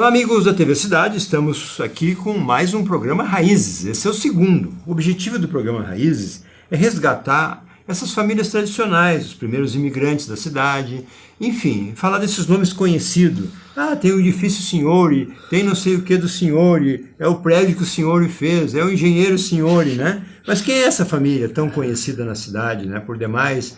Olá, amigos da TV Cidade, estamos aqui com mais um programa Raízes. Esse é o segundo. O objetivo do programa Raízes é resgatar essas famílias tradicionais, os primeiros imigrantes da cidade, enfim, falar desses nomes conhecidos. Ah, tem o edifício Signori, tem não sei o que do Signori, é o prédio que o Signori fez, é o engenheiro Signori, né? Mas quem é essa família tão conhecida na cidade, né? Por demais,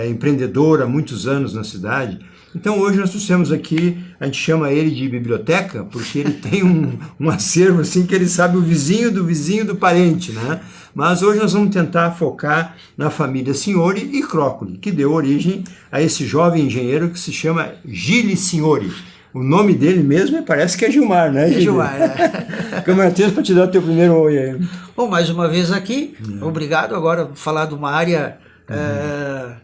empreendedora há muitos anos na cidade. Então hoje nós trouxemos aqui, a gente chama ele de biblioteca, porque ele tem um acervo assim que ele sabe o vizinho do parente, né? Mas hoje nós vamos tentar focar na família Signori e Crócoli, que deu origem a esse jovem engenheiro que se chama Gilles Signori. O nome dele mesmo parece que é Gilmar, né, Gilles? Gilmar, né? Câmara 3 para te dar o teu primeiro oi aí. Bom, mais uma vez aqui, obrigado. Agora falar de uma área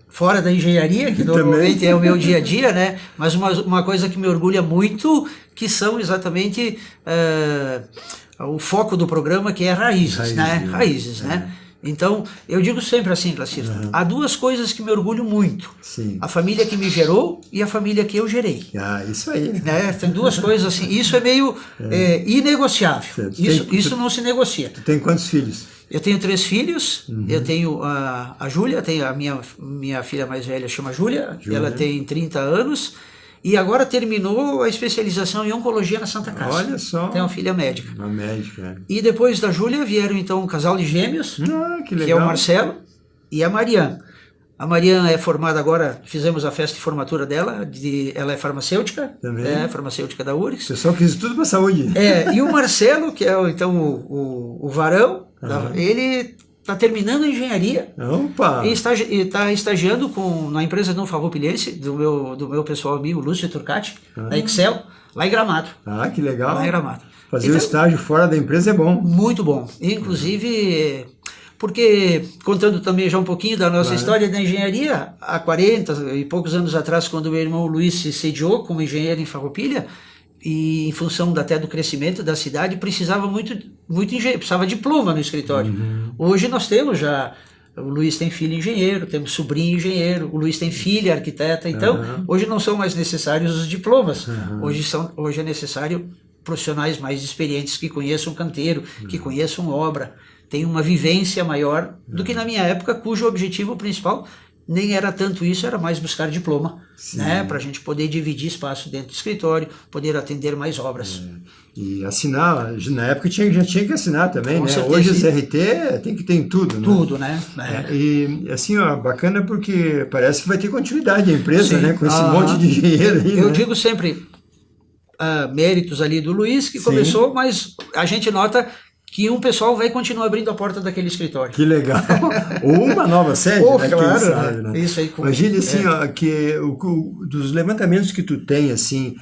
fora da engenharia, que normalmente é o meu dia a dia, né? Mas uma coisa que me orgulha muito, que são exatamente o foco do programa, que é raízes, né? Raízes, né? Então, eu digo sempre assim, Clacito, há duas coisas que me orgulho muito. Sim. A família que me gerou e a família que eu gerei. Ah, isso aí. Né? Tem duas coisas assim, isso é meio inegociável, isso não se negocia. Tu tem quantos filhos? Eu tenho 3 filhos, eu tenho a Júlia, tenho a minha filha mais velha, chama Júlia, ela tem 30 anos, e agora terminou a especialização em oncologia na Santa Casa. Olha só. Tem uma filha médica. Uma médica. E depois da Júlia vieram então um casal de gêmeos, que legal. Que é o Marcelo e a Mariana. A Mariana é formada agora, fizemos a festa de formatura dela, ela é farmacêutica, também. Farmacêutica da URGS. O pessoal fez tudo para saúde. E o Marcelo, que é então o varão, ele está terminando a engenharia. Opa! E está estagiando na empresa não farroupilhense, do meu pessoal amigo Lúcio Turcati, da Excel, lá em Gramado. Ah, que legal. Lá em Gramado. Fazer o estágio fora da empresa é bom. Muito bom. Inclusive, porque, contando também já um pouquinho da nossa história da engenharia, há 40 e poucos anos atrás, quando meu irmão Luiz se sediou como engenheiro em Farroupilha, e em função até do crescimento da cidade, precisava muito engenheiro, precisava de diploma no escritório. Hoje nós temos já, o Luiz tem filho engenheiro, temos sobrinho engenheiro, o Luiz tem filha arquiteta, então hoje não são mais necessários os diplomas, hoje é necessário profissionais mais experientes que conheçam canteiro, que conheçam obra, tem uma vivência maior do que na minha época, cujo objetivo principal nem era tanto isso, era mais buscar diploma, né, para a gente poder dividir espaço dentro do escritório, poder atender mais obras. E assinar, na época já tinha que assinar também, com né? certeza. Hoje o CRT tem que ter em tudo, né? Tudo, né? E assim, ó, bacana porque parece que vai ter continuidade a empresa, né? Com esse monte de engenheiro aí, eu digo sempre, méritos ali do Luiz, que começou, mas a gente nota que um pessoal vai continuar abrindo a porta daquele escritório. Que legal. Ou uma nova sede, né? Claro, quem sabe, né? Isso aí. Imagine assim, ó, que dos levantamentos que tu tem, assim,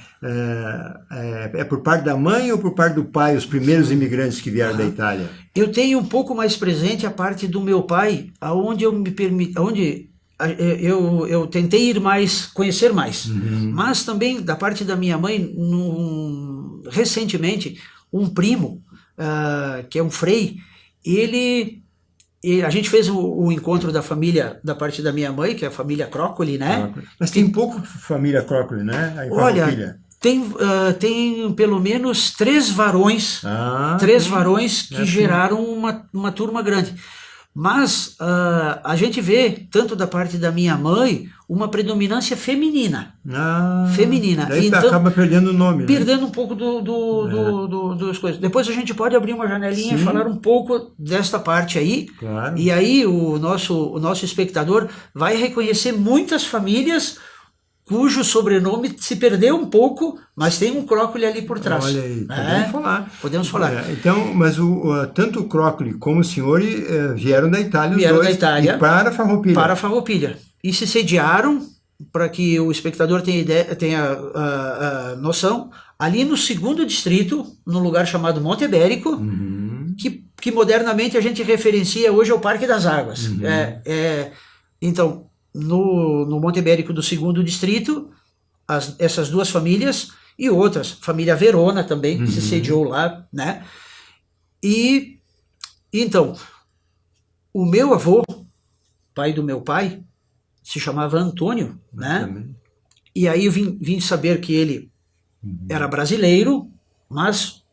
é por parte da mãe ou por parte do pai, os primeiros imigrantes que vieram da Itália? Eu tenho um pouco mais presente a parte do meu pai, onde eu tentei ir mais, conhecer mais. Mas também da parte da minha mãe, recentemente, um primo, que é um frei, a gente fez o encontro da família da parte da minha mãe, que é a família Crócoli, né? Mas tem pouco família Crócoli, né? Olha, tem pelo menos 3 varões, que geraram uma turma grande. Mas a gente vê, tanto da parte da minha mãe, uma predominância feminina. Daí então, acaba perdendo o nome. Perdendo um pouco das coisas. Depois a gente pode abrir uma janelinha e falar um pouco desta parte aí. Claro. E aí o nosso espectador vai reconhecer muitas famílias cujo sobrenome se perdeu um pouco, mas tem um Crócoli ali por trás. Olha aí, podemos falar. Podemos falar. Então, mas tanto o Crócoli como o Signori vieram da Itália, e para Farroupilha. Para Farroupilha. E se sediaram, para que o espectador tenha noção, ali no 2º distrito, num lugar chamado Monte Ibérico, que modernamente a gente referencia hoje ao Parque das Águas. Então, no Monte Ibérico do 2º distrito, essas 2 famílias e outras, família Verona também, que se sediou lá, né? E então, o meu avô, pai do meu pai, se chamava Antônio, né? E aí eu vim saber que ele era brasileiro, mas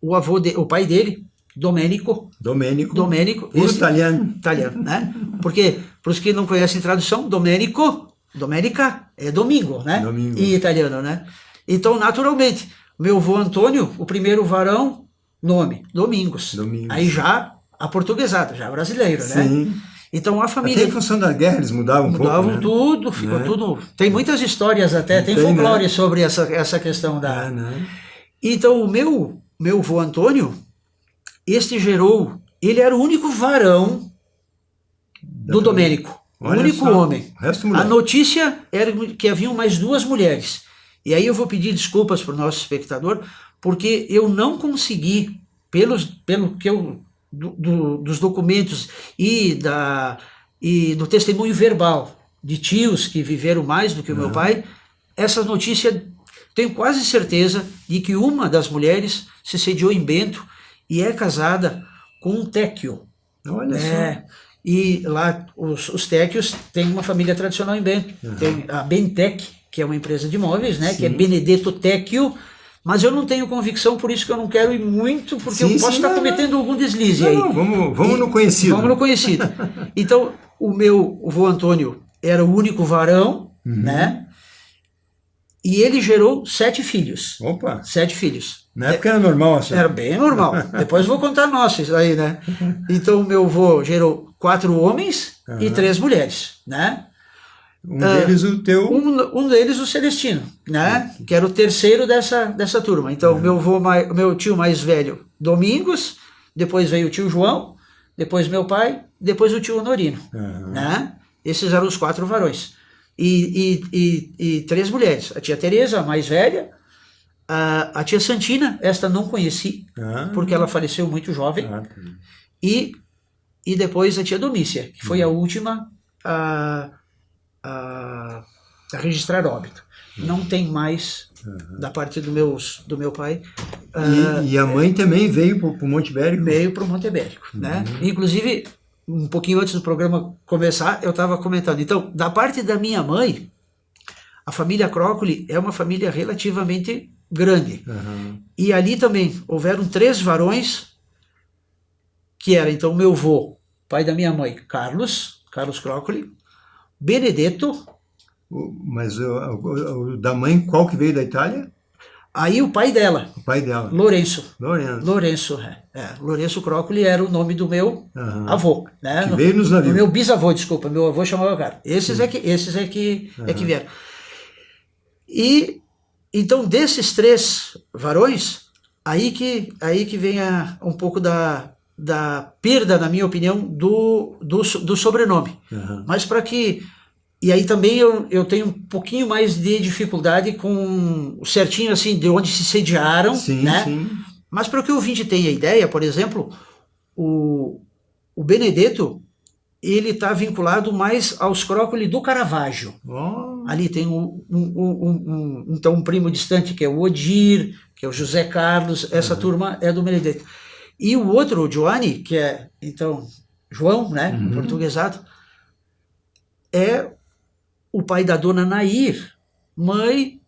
o pai dele, Domenico, puro esse, italiano, né? Porque, para os que não conhecem tradução, Domenica é domingo, né? Domingo. Em italiano, né? Então, naturalmente, meu avô Antônio, o primeiro varão, nome, Domingos. Aí já aportuguesado, já brasileiro, né? Sim. Então a família... Até em função da guerra eles mudavam um pouco, Mudavam né? tudo, ficou tudo... Tem muitas histórias até, tem folclore, né, sobre essa questão da... né? Então o meu avô Antônio, ele era o único varão do Domênico, o único homem. A notícia era que haviam mais 2 mulheres. E aí eu vou pedir desculpas para o nosso espectador, porque eu não consegui, pelo que eu... dos documentos e do testemunho verbal de tios que viveram mais do que o meu pai, essa notícia, tenho quase certeza de que uma das mulheres se sediou em Bento e é casada com um téquio. Olha só. E lá os téquios têm uma família tradicional em Bento. Tem a Bentec, que é uma empresa de imóveis, né, que é Benedetto Téquio. Mas eu não tenho convicção, por isso que eu não quero ir muito, porque eu posso estar cometendo algum deslize aí. Não, vamos no conhecido. Vamos no conhecido. Então, o meu avô Antônio era o único varão, né? E ele gerou 7 filhos. Opa! 7 filhos. Na época era normal assim. Era bem normal. Depois eu vou contar nossa isso aí, né? Então, meu avô gerou 4 homens e 3 mulheres, né? Um deles o teu... Um deles o Celestino, né? Que era o terceiro dessa turma. Então, meu tio mais velho, Domingos, depois veio o tio João, depois meu pai, depois o tio Honorino, né? Esses eram os 4 varões. E 3 mulheres. A tia Teresa, a mais velha, a tia Santina, esta não conheci, porque ela faleceu muito jovem, e depois a tia Domícia, que foi a última a registrar óbito. Não tem mais da parte do meu pai. E a mãe também veio para o Monte Bérico? Veio para o Monte Bérico, né? Inclusive, um pouquinho antes do programa começar, eu estava comentando. Então, da parte da minha mãe, a família Crócoli é uma família relativamente grande. E ali também houveram 3 varões, que era então meu avô, pai da minha mãe, Carlos Crócoli, Benedetto. Mas o da mãe, qual que veio da Itália? Aí o pai dela. O pai dela. Lourenço Crócoli era o nome do meu avô, né? Que veio nos navios. Meu bisavô, desculpa, meu avô chamava Carlos. Esses é que vieram. E então desses 3 varões, aí que vem um pouco da perda, na minha opinião, do sobrenome. Mas para que... E aí também eu tenho um pouquinho mais de dificuldade com certinho assim, de onde se sediaram, né? Sim. Mas para que o ouvinte tenha ideia, por exemplo, o Benedetto, ele está vinculado mais aos Crócoli do Caravaggio. Ali tem então um primo distante, que é o Odir, que é o José Carlos, essa turma é do Benedetto. E o outro, o Giovanni, que é, então, João, né, portuguesado, é o pai da dona Nair, mãe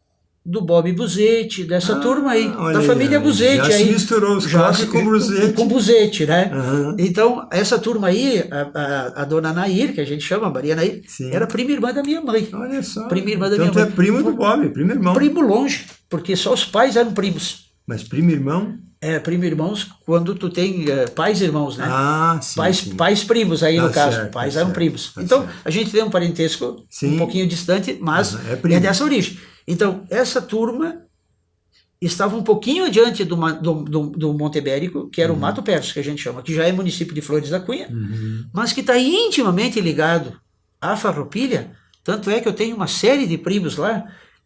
do Bob Buzetti, dessa turma aí, da família Buzetti. Já aí, se misturou os Crócoli com Buzetti. Com Buzetti, né? Então, essa turma aí, a dona Nair, que a gente chama, Maria Nair, era prima irmã da minha mãe. Olha só. Prima irmã da então minha tu mãe. é primo do Bob, primo irmão. Primo longe, porque só os pais eram primos. Mas primo irmão? Primo irmãos quando tu tem pais irmãos, né? Sim. Pais primos aí no caso, certo, pais eram primos. Então, a gente tem um parentesco um pouquinho distante, mas é dessa origem. Então, essa turma estava um pouquinho adiante do Monte Bérico, que era o Mato Perso, que a gente chama, que já é município de Flores da Cunha, mas que está intimamente ligado à Farroupilha, tanto é que eu tenho uma série de primos lá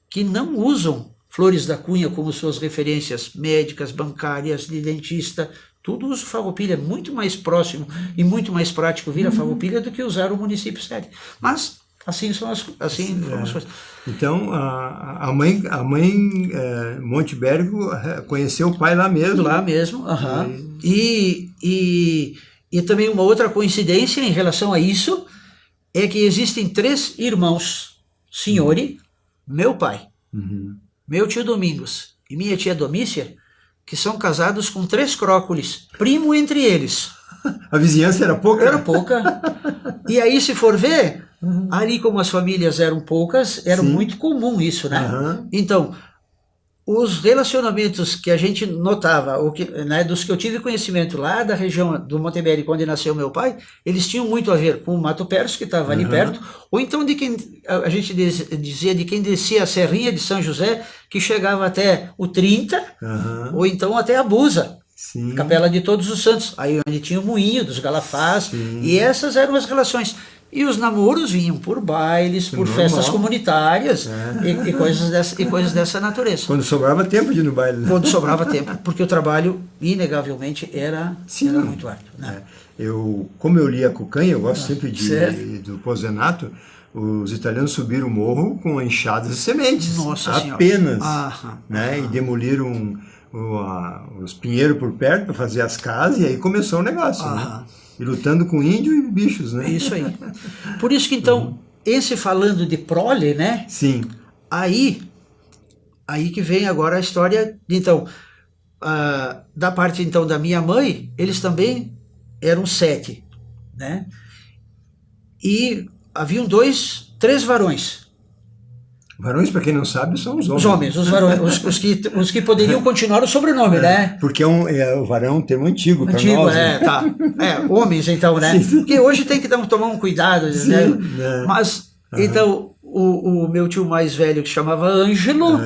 que não usam Flores da Cunha como suas referências médicas, bancárias, de dentista, tudo usa Farroupilha, é muito mais próximo e muito mais prático vir a Farroupilha do que usar o município sede. Mas assim foram as coisas. Então a mãe Monte Bérico conheceu o pai lá mesmo. Lá mesmo, E também uma outra coincidência em relação a isso é que existem 3 irmãos, Signori, meu pai, meu tio Domingos e minha tia Domícia, que são casados com 3 crócoles, primo entre eles. A vizinhança era pouca? Era pouca. E aí, se for ver, ali como as famílias eram poucas, era Sim. muito comum isso, né? Aham. Então, os relacionamentos que a gente notava, ou que, né, dos que eu tive conhecimento lá da região do Monte onde nasceu meu pai, eles tinham muito a ver com o Mato Perso, que estava ali perto, ou então de quem a gente dizia de quem descia a Serrinha de São José, que chegava até o 30, Aham. ou então até a Busa, Sim. Capela de Todos os Santos, aí onde tinha o Moinho dos Galafás, Sim. e essas eram as relações. E os namoros vinham por bailes, por Normal. festas comunitárias e coisas dessa natureza. Quando sobrava tempo de ir no baile, né? Quando sobrava tempo, porque o trabalho, inegavelmente, era Sim. muito árduo. Né? Como eu li a Cucanha, eu gosto sempre certo. do Pozenato, os italianos subiram o morro com enxadas e sementes. Nossa apenas. Senhora. Né? E demoliram os pinheiros por perto para fazer as casas, e aí começou o negócio. Né? E lutando com índio e bichos, né? Isso aí. Por isso que, então, esse falando de prole, né? Sim. Aí que vem agora a história, então, da parte, então, da minha mãe, eles também eram 7, né? E haviam 3 varões. Varões, para quem não sabe, são os homens. Os homens, os varões, os que poderiam continuar o sobrenome, né? Porque o varão é um termo antigo para nós. Né? Tá. Homens, então, né? Sim. Porque hoje tem que tomar um cuidado, Sim, né? né? Mas, então, o meu tio mais velho, que se chamava Ângelo,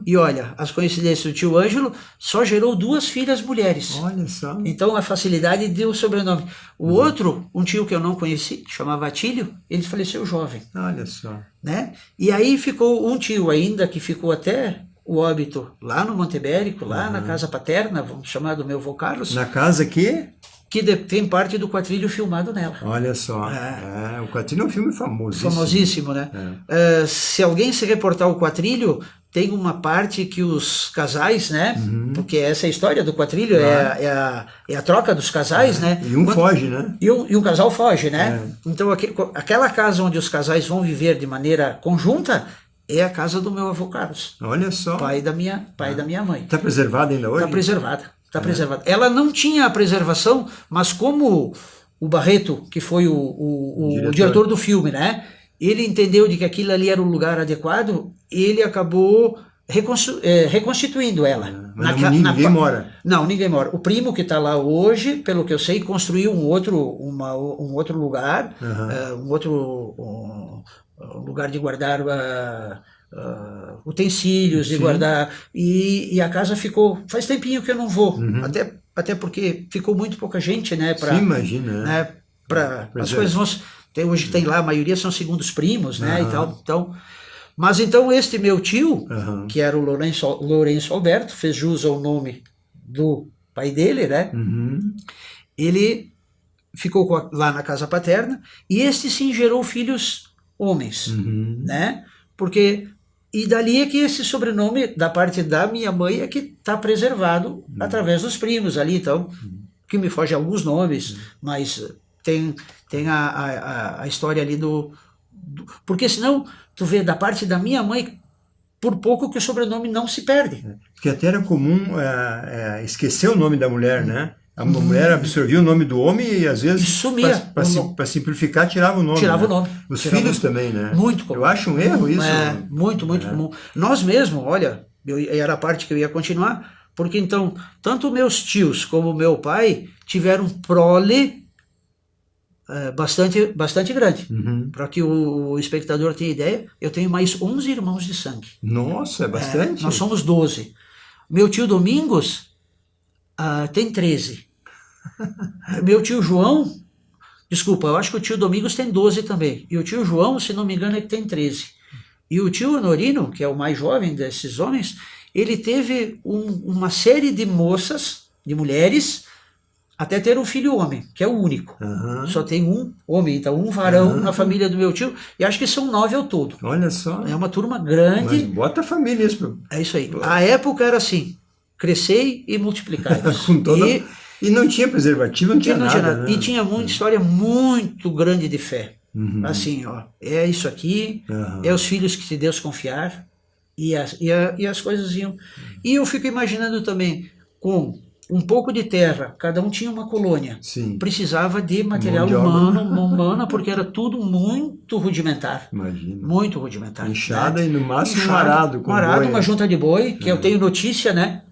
e olha, as coincidências do tio Ângelo só gerou 2 filhas mulheres. Olha só. Então, a facilidade deu o sobrenome. O outro, um tio que eu não conheci, que chamava Atílio, ele faleceu jovem. Olha só. Né? E aí ficou um tio ainda, que ficou até o óbito lá no Monte Ibérico, lá na casa paterna, vamos chamar do meu avô Carlos. Na casa que Tem parte do Quatrilho filmado nela. Olha só. O Quatrilho é um filme famosíssimo. Famosíssimo, né? Se alguém se reportar o Quatrilho, tem uma parte que os casais, né? Porque essa é a história do Quatrilho, é a troca dos casais, né? E um foge, né? E um casal foge, né? Então, aquela casa onde os casais vão viver de maneira conjunta é a casa do meu avô Carlos. Olha só. Pai da minha mãe. Está preservada ainda hoje? Está preservada. Está preservada. Ela não tinha a preservação, mas como o Barreto, que foi o diretor do filme, né? Ele entendeu de que aquilo ali era o lugar adequado, ele acabou reconstituindo ela. Mas ninguém mora? Não, ninguém mora. O primo que está lá hoje, pelo que eu sei, construiu um outro lugar, um lugar de guardar utensílios, de guardar, e a casa ficou, faz tempinho que eu não vou, até porque ficou muito pouca gente, né? Sim, imagina. Né, as coisas vão, hoje tem lá, a maioria são segundos primos, né? E tal, então, mas então este meu tio, que era o Lourenço Alberto, fez jus ao nome do pai dele, né? Ele ficou lá na casa paterna, e este sim gerou filhos homens, né? Porque, e dali é que esse sobrenome, da parte da minha mãe, é que está preservado através dos primos ali, então, que me foge alguns nomes, mas tem a história ali porque senão, tu vê, da parte da minha mãe, por pouco que o sobrenome não se perde. Porque até era comum esquecer o nome da mulher, né? A mulher absorvia o nome do homem e às vezes, sumia. Para simplificar, tirava o nome. Tirava o nome. Os filhos também, né? Muito comum. Eu acho um erro isso. Muito comum. Nós mesmos, olha, era a parte que eu ia continuar, porque então, tanto meus tios como meu pai tiveram prole bastante grande. Para que o espectador tenha ideia, eu tenho mais 11 irmãos de sangue. Nossa, é bastante. Nós somos 12. Meu tio Domingos tem 13. Meu tio João, desculpa, eu acho que o tio Domingos tem 12 também. E o tio João, se não me engano, é que tem 13. E o tio Honorino, que é o mais jovem desses homens, ele teve uma série de moças, de mulheres, até ter um filho homem, que é o único. Só tem um homem, então um varão na família do meu tio, e acho que são 9 ao todo. Olha só. É uma turma grande. Mas bota a família isso. É isso aí. A época era assim, crescei e multiplicai. E não tinha preservativo, não tinha nada. Né? E tinha muita história muito grande de fé. Assim, ó, é isso aqui, é os filhos que Deus confiar, e as coisas iam. E eu fico imaginando também, com um pouco de terra, cada um tinha uma colônia. Sim. Precisava de material Mão de humano, porque era tudo muito rudimentar. Imagina. Muito rudimentar. Enxada, né? e no máximo um Enxada, arado. Com um arado, boi, uma né? junta de boi, que eu tenho notícia, né?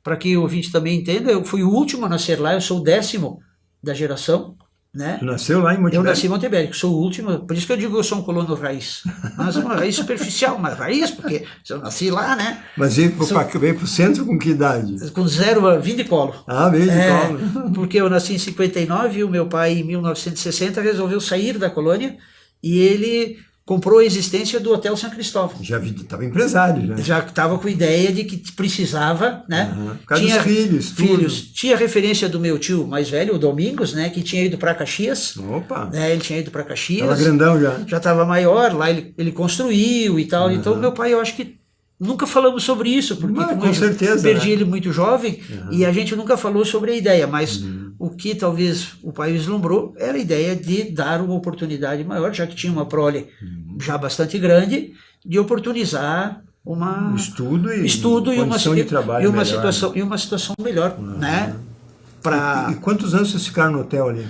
Para que o ouvinte também entenda, eu fui o último a nascer lá, eu sou o 10º da geração, né? Tu nasceu lá em Eu Monte nasci em Velho? Montebello, sou o último, por isso que eu digo que eu sou um colono raiz. Mas uma raiz superficial, uma raiz, porque se eu nasci lá, né? Mas veio pro centro com que idade? Com 0 a 20 de colo. Ah, veio de colo. Porque eu nasci em 59 e o meu pai, em 1960, resolveu sair da colônia e ele comprou a existência do Hotel São Cristóvão. Já estava empresário, já. Já estava com ideia de que precisava, né? Por causa dos filhos, tudo. Tinha referência do meu tio mais velho, o Domingos, né? Que tinha ido para Caxias. Opa! Né, ele tinha ido para Caxias. Estava grandão já. Já estava maior, lá ele construiu e tal. Então, meu pai, eu acho que nunca falamos sobre isso, porque Com certeza, perdi né? ele muito jovem e a gente nunca falou sobre a ideia, mas o que talvez o pai vislumbrou era a ideia de dar uma oportunidade maior, já que tinha uma prole já bastante grande, de oportunizar uma Estudo e condição de trabalho e uma melhor, situação, e uma situação melhor, né? E quantos anos vocês ficaram no hotel ali?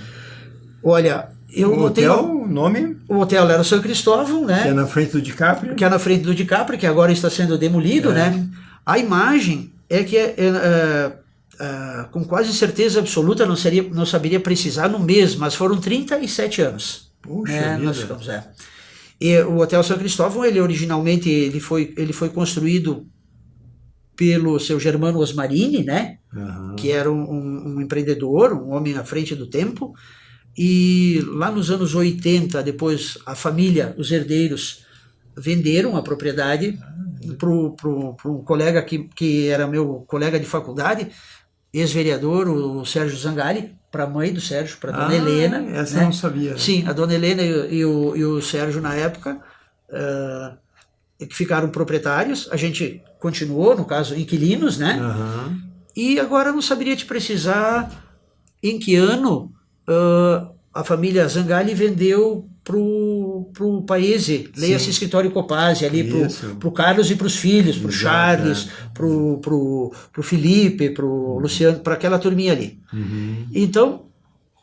Olha, O hotel, o nome? O hotel era o São Cristóvão, né? Que é na frente do DiCaprio. Que é na frente do DiCaprio, que agora está sendo demolido, né? A imagem é que com quase certeza absoluta, não saberia precisar no mês, mas foram 37 anos. Puxa né? vida. Nós ficamos, E o Hotel São Cristóvão, ele originalmente ele foi construído pelo seu Germano Osmarini, né? Que era um empreendedor, um homem à frente do tempo. E lá nos anos 80, depois a família, os herdeiros, venderam a propriedade para um colega que era meu colega de faculdade, ex-vereador, o Sérgio Zangali, para a mãe do Sérgio, para a dona Helena. Essa né? eu não sabia. Sim, a dona Helena e o Sérgio, na época, que ficaram proprietários. A gente continuou, no caso, inquilinos, né? E agora não saberia te precisar em que ano a família Zangali vendeu para o Paese, leia-se Escritório Copase, ali para o Carlos e para os filhos, para o Charles, para o Felipe, para o Luciano, para aquela turminha ali. Então,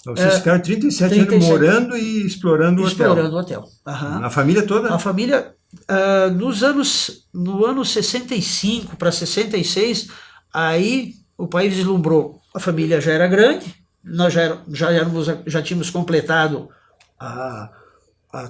vocês ficaram 37 anos morando e explorando o hotel. Explorando o hotel. A família toda? A família, no ano 65 para 66, aí o pai vislumbrou. A família já era grande, nós já tínhamos completado a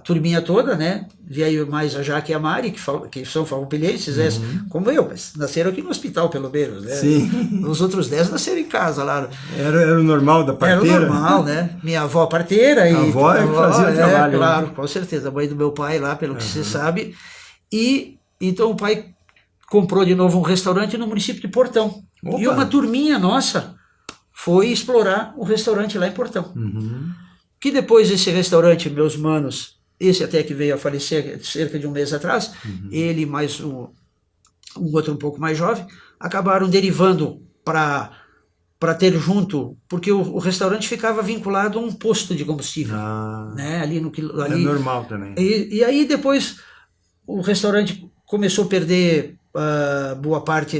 turminha toda, né? Veio mais a Jaque e a Mari, que são farroupilhenses, como eu, mas nasceram aqui no hospital, pelo menos, né? Sim. Os outros 10 nasceram em casa lá. Era o normal da parteira? Era o normal, né? Minha avó parteira. A avó é que fazia o trabalho. Claro, com certeza. A mãe do meu pai lá, pelo que se sabe. E então o pai comprou de novo um restaurante no município de Portão. Opa. E uma turminha nossa foi explorar o restaurante lá em Portão. Que depois desse restaurante, meus manos, esse até que veio a falecer cerca de um mês atrás, ele mais um outro um pouco mais jovem, acabaram derivando para ter junto, porque o restaurante ficava vinculado a um posto de combustível. Né, ali é normal também. E aí depois o restaurante começou a perder boa parte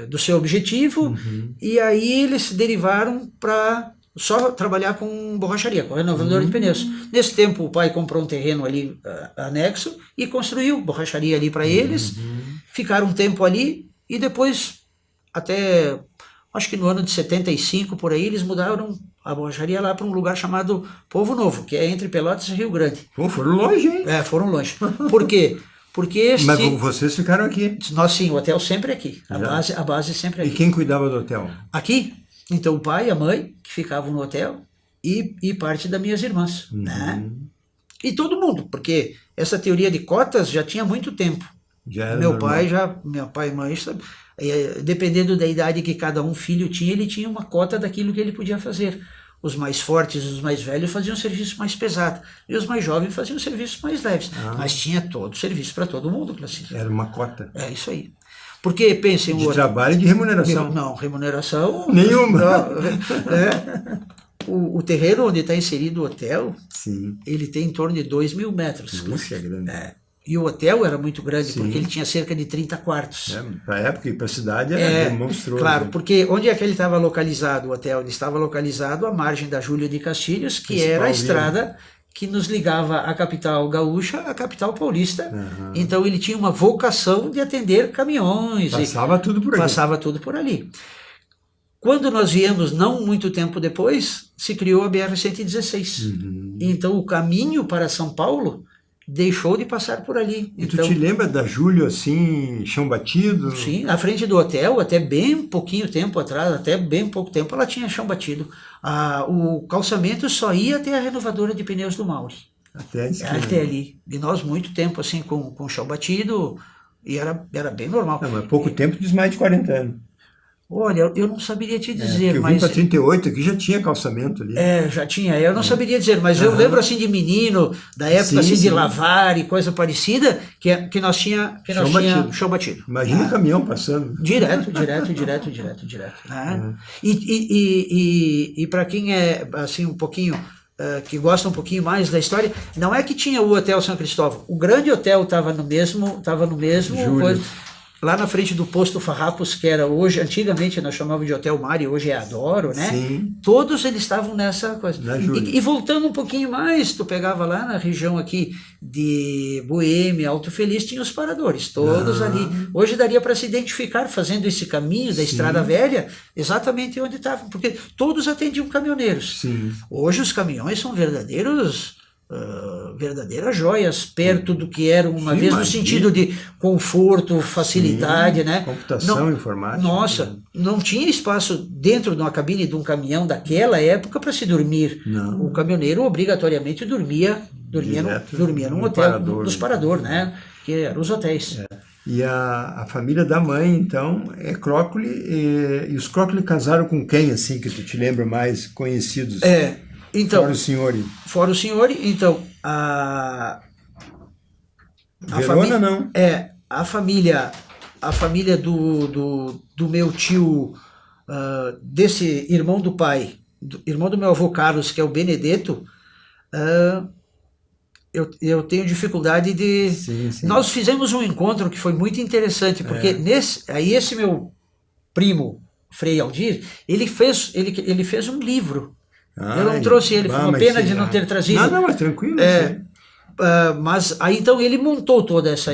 do seu objetivo, e aí eles derivaram para só trabalhar com borracharia, com renovador de pneus. Nesse tempo o pai comprou um terreno ali anexo e construiu borracharia ali para eles, ficaram um tempo ali e depois, até acho que no ano de 75 por aí, eles mudaram a borracharia lá para um lugar chamado Povo Novo, que é entre Pelotas e Rio Grande. Pô, foram longe, hein? Foram longe. Por quê? Porque Mas vocês ficaram aqui? Nós sim, o hotel sempre aqui. A base sempre aqui. E quem cuidava do hotel? Aqui? Então o pai e a mãe, que ficavam no hotel, e parte das minhas irmãs. Né? E todo mundo, porque essa teoria de cotas já tinha muito tempo. Meu pai e mãe, sabe? Dependendo da idade que cada filho tinha, ele tinha uma cota daquilo que ele podia fazer. Os mais fortes, os mais velhos faziam serviço mais pesado. E os mais jovens faziam serviços mais leves. Mas tinha todo serviço para todo mundo, Clássico. Era uma cota. É isso aí. Porque, pensem... De trabalho e de remuneração. Não, remuneração... Nenhuma. O terreno onde está inserido o hotel, sim, ele tem em torno de 2.000 metros. Puxa, grande. E o hotel era muito grande, Sim. porque ele tinha cerca de 30 quartos. Para a época e para a cidade era monstruoso. Claro, porque onde é que ele estava localizado, o hotel? Ele estava localizado à margem da Júlio de Castilhos, que era a estrada que nos ligava à capital gaúcha à capital paulista. Então ele tinha uma vocação de atender caminhões. Passava tudo por ali. Passava tudo por ali. Quando nós viemos, não muito tempo depois, se criou a BR-116. Então o caminho para São Paulo deixou de passar por ali. E tu te lembra da Júlio, assim, chão batido? Sim, à frente do hotel, até bem pouquinho tempo atrás, até bem pouco tempo, ela tinha chão batido. O calçamento só ia até a renovadora de pneus do Mauri. Até a esquina. Até ali. E nós, muito tempo, assim, com chão batido, e era bem normal. Não, mas pouco tempo diz mais de 40 anos. Olha, eu não saberia te dizer, eu mas... vim para 38, aqui já tinha calçamento ali. Já tinha, eu não saberia dizer, mas eu lembro assim de menino, da época assim de lavar e coisa parecida, que nós tinha chão batido. Imagina o caminhão passando. Direto. Né? E para quem é assim um pouquinho, que gosta um pouquinho mais da história, não é que tinha o Hotel São Cristóvão, o grande hotel estava no mesmo coisa, lá na frente do posto Farrapos, que era hoje, antigamente nós chamávamos de Hotel Mari, hoje é Adoro, né? Sim. Todos eles estavam nessa coisa. E voltando um pouquinho mais, tu pegava lá na região aqui de Boêmia, Alto Feliz, tinha os paradores, todos ali. Hoje daria para se identificar, fazendo esse caminho da Estrada Velha, exatamente onde estavam, porque todos atendiam caminhoneiros. Sim. Hoje os caminhões são verdadeiras joias perto do que eram uma vez, no sentido de conforto, facilidade, né? Computação, informática. Nossa, não tinha espaço dentro de uma cabine de um caminhão daquela época para se dormir. Não. O caminhoneiro obrigatoriamente dormia num hotel, dos parador, né? Que eram os hotéis. E a família da mãe, então, é Crócoli, e os Crócoli casaram com quem, assim, que tu te lembra mais conhecidos? Então, Fora o senhor, então, a Verona, não? A família do meu tio, desse irmão do pai, irmão do meu avô Carlos, que é o Benedetto, eu tenho dificuldade de... Sim. Nós fizemos um encontro que foi muito interessante, porque esse meu primo, Frei Aldir, ele fez um livro. Eu não trouxe ele, foi uma pena de não ter trazido. Não, mas tranquilo. Mas aí então ele montou toda essa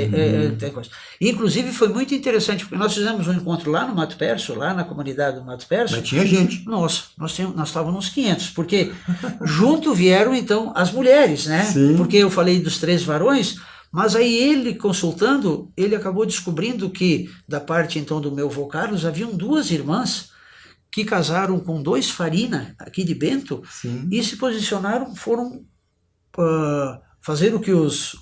coisa. Inclusive foi muito interessante, porque nós fizemos um encontro lá no Mato Perso, lá na comunidade do Mato Perso. Mas tinha gente. Nossa, nós estávamos uns 500, porque junto vieram então as mulheres, né? Sim. Porque eu falei dos 3 varões, mas aí ele consultando, ele acabou descobrindo que da parte então do meu avô Carlos, haviam 2 irmãs que casaram com 2 Farina, aqui de Bento, e se posicionaram, foram fazer o que os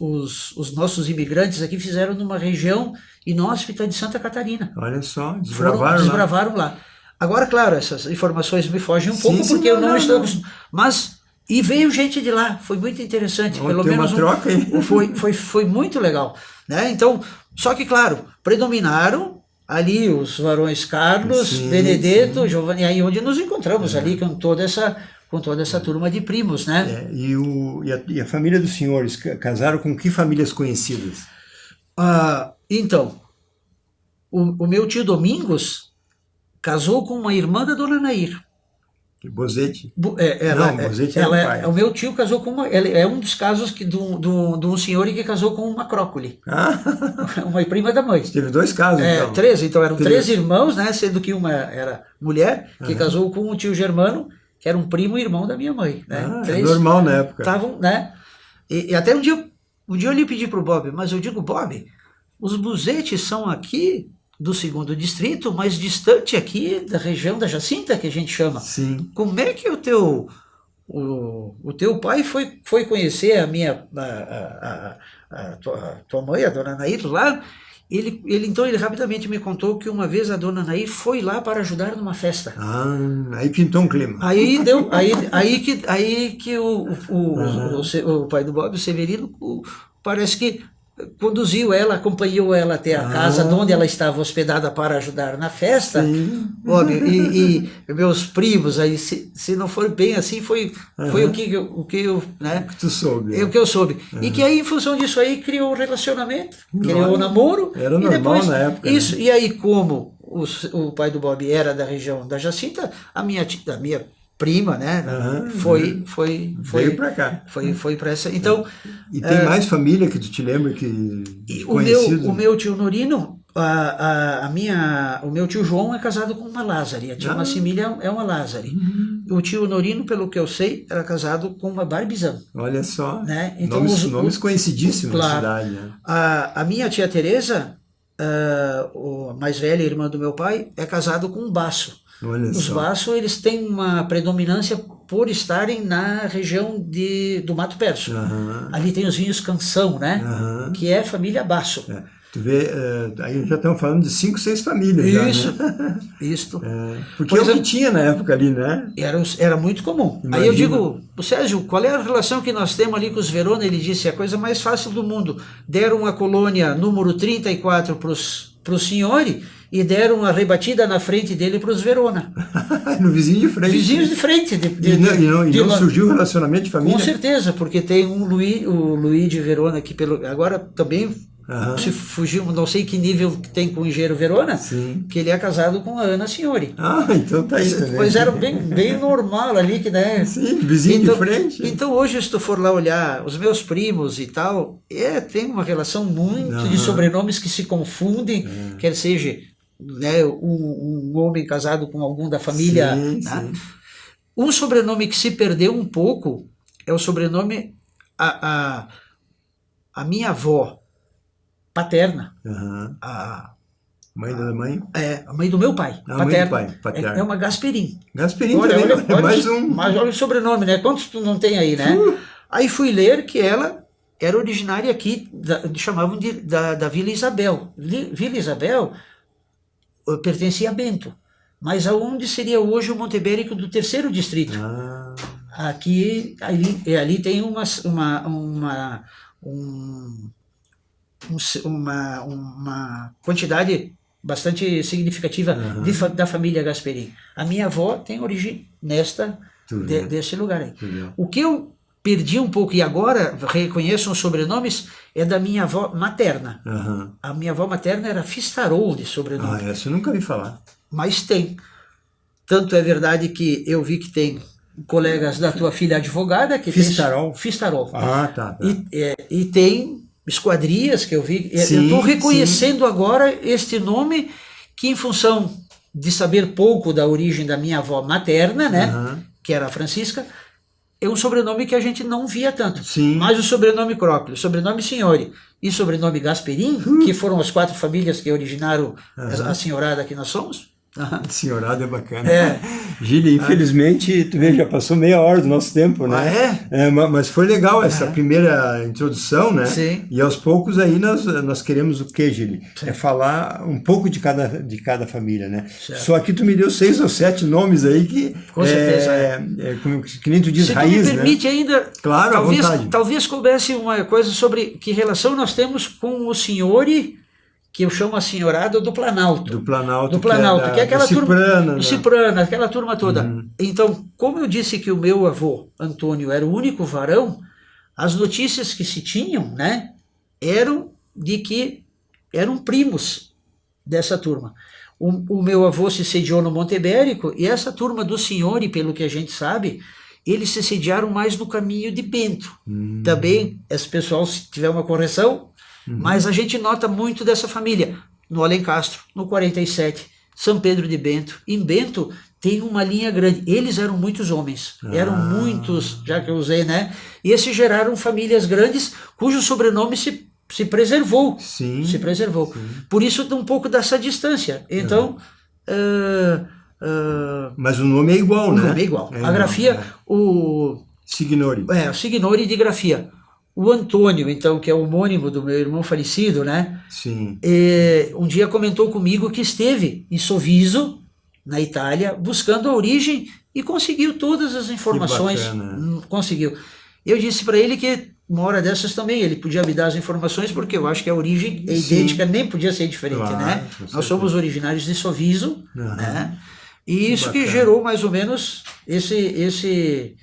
nossos imigrantes aqui fizeram numa região inóspita de Santa Catarina. Olha só, desbravaram lá. Agora, claro, essas informações me fogem um pouco, porque eu não estou acostumado. Mas, e veio gente de lá, foi muito interessante. Pelo menos uma troca aí. Foi muito legal. Né? Então, só que, claro, predominaram ali os varões Carlos, Benedetto, Giovanni, aí onde nos encontramos ali com toda essa turma de primos, né? E a família dos senhores casaram com que famílias conhecidas? Então, o meu tio Domingos casou com uma irmã da dona Nair. Bozete? Bozete era o pai. O meu tio casou com uma... É um dos casos de um senhor que casou com uma Crócoli. Uma prima da mãe. Teve 2 casos, então. 3. Então eram 3 irmãos, né? Sendo que uma era mulher, que casou com o tio Germano, que era um primo e irmão da minha mãe. Né? 3 normal na época. Estavam, né? E até um dia eu lhe pedi para o Bob, mas eu digo, Bob, os Bozetes são aqui do 2º distrito, mais distante aqui da região da Jacinta, que a gente chama. Sim. Como é que o teu pai foi conhecer a tua mãe, a dona Nair, lá? Então ele rapidamente me contou que uma vez a dona Nair foi lá para ajudar numa festa. Aí pintou um clima. Aí que o pai do Bob, o Severino, parece que conduziu ela, acompanhou ela até a casa onde ela estava hospedada para ajudar na festa. Bob, e meus primos, aí, se não for bem assim, foi o que eu, né? Tu soube. O que eu soube. E que aí, em função disso aí, criou um relacionamento, criou um namoro. Era normal depois, na época. Isso, né? E aí, como o pai do Bob era da região da Jacinta, a minha prima, né? Veio pra cá. Foi para essa. Então. E tem mais família que tu te lembra que o meu tio Norino, o meu tio João é casado com uma Lázari, a tia Massimília é uma Lázari. O tio Norino, pelo que eu sei, era casado com uma Barbizão. Olha só, né? Então, nomes conhecidíssimos claro, na cidade. Né? A minha tia Teresa, a mais velha irmã do meu pai, é casado com um baço. Os baços, eles têm uma predominância por estarem na região do Mato Perso. Ali tem os vinhos Canção, né? Que é família Baço. Tu vê, aí já estamos falando de 5, 6 famílias. Isso, já, né? isso. Porque é o que tinha na época ali, né? Era muito comum. Imagina. Aí eu digo, Sérgio, qual é a relação que nós temos ali com os Verona? Ele disse, a coisa mais fácil do mundo. Deram a colônia número 34 para o Signori e deram a rebatida na frente dele para os Verona. No vizinho de frente. Vizinhos de frente. E não surgiu relacionamento de família? Com certeza, porque tem o Luiz de Verona, que agora também, se fugimos, não sei que nível tem com o engenheiro Verona, que ele é casado com a Ana Signori. Então tá aí também. Pois era bem normal ali, que, né? Sim, vizinho de frente. Então hoje, se tu for lá olhar, os meus primos e tal, tem uma relação muito de sobrenomes que se confundem, quer seja, né, um homem casado com algum da família. Né? Um sobrenome que se perdeu um pouco é o sobrenome a minha avó paterna, a mãe da mãe? A mãe do meu pai, paterna. Mãe do pai, paterna. É uma Gasperim. Gasperim também, é mais um. Mas olha o sobrenome, né? Quantos tu não tem aí, né? Aí fui ler que ela era originária aqui, chamavam da Vila Isabel. Vila Isabel pertencia a Bento, mas aonde seria hoje o Monte Ibérico do 3º distrito. Aqui, ali tem uma quantidade bastante significativa da família Gasperim. A minha avó tem origem desse lugar aí. O que eu perdi um pouco e agora reconheço os sobrenomes é da minha avó materna. A minha avó materna era Fistarol de sobrenome. Essa eu nunca vi falar. Mas tem. Tanto é verdade que eu vi que tem colegas da tua filha advogada que Fistarol? Fistarol. Tá. E tem esquadrias que eu vi. Eu estou reconhecendo agora este nome que, em função de saber pouco da origem da minha avó materna, né, que era a Francisca, é um sobrenome que a gente não via tanto. Mas o sobrenome Crópio, o sobrenome Signori e o sobrenome Gasperim, que foram as 4 famílias que originaram a senhorada que nós somos. Senhorada é bacana. Gili, infelizmente, tu vê, já passou meia hora do nosso tempo, né? Mas foi legal essa primeira introdução, né? Sim. E aos poucos aí nós queremos o quê, Gili? É falar um pouco de cada família, né? Certo. Só que tu me deu 6 ou 7 nomes aí que... Com certeza. Que nem tu diz, se raiz, tu me permite né? ainda, claro, à vontade. Talvez coubesse uma coisa sobre que relação nós temos com o Signori, que eu chamo a senhorada do Planalto. Do Planalto, que é aquela turma... Do Ciprana, aquela turma toda. Então, como eu disse que o meu avô, Antônio, era o único varão, as notícias que se tinham, né, eram de que eram primos dessa turma. O meu avô se sediou no Monte Ibérico, e essa turma do Signori, pelo que a gente sabe, eles se sediaram mais no caminho de Bento. Também, esse pessoal, se tiver uma correção, mas a gente nota muito dessa família no Alencastro, no 47, São Pedro de Bento. Em Bento tem uma linha grande. Eles eram muitos homens, eram muitos, já que eu usei, né? E esses geraram famílias grandes cujo sobrenome se preservou. Se preservou. Por isso, um pouco dessa distância. Então... mas o nome é igual, né? O nome é igual. A grafia, o Signori. O Signori de grafia. O Antônio, então, que é o homônimo do meu irmão falecido, né? Um dia comentou comigo que esteve em Soviso, na Itália, buscando a origem e conseguiu todas as informações. Conseguiu. Eu disse para ele que uma hora dessas também ele podia me dar as informações, porque eu acho que a origem é idêntica, nem podia ser diferente, claro, né? Nós somos originários de Soviso, né? E isso que gerou mais ou menos esse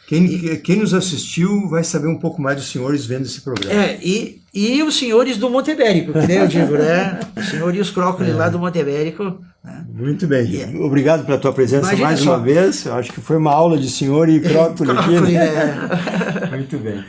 Quem nos assistiu vai saber um pouco mais dos senhores vendo esse programa. E os senhores do Monte Ibérico, que nem eu digo, né? O senhor e os crócolis lá do Monte Ibérico. Né? Muito bem. Obrigado pela tua presença mais uma vez. Eu acho que foi uma aula de senhor e crócolis aqui. Né? Muito bem.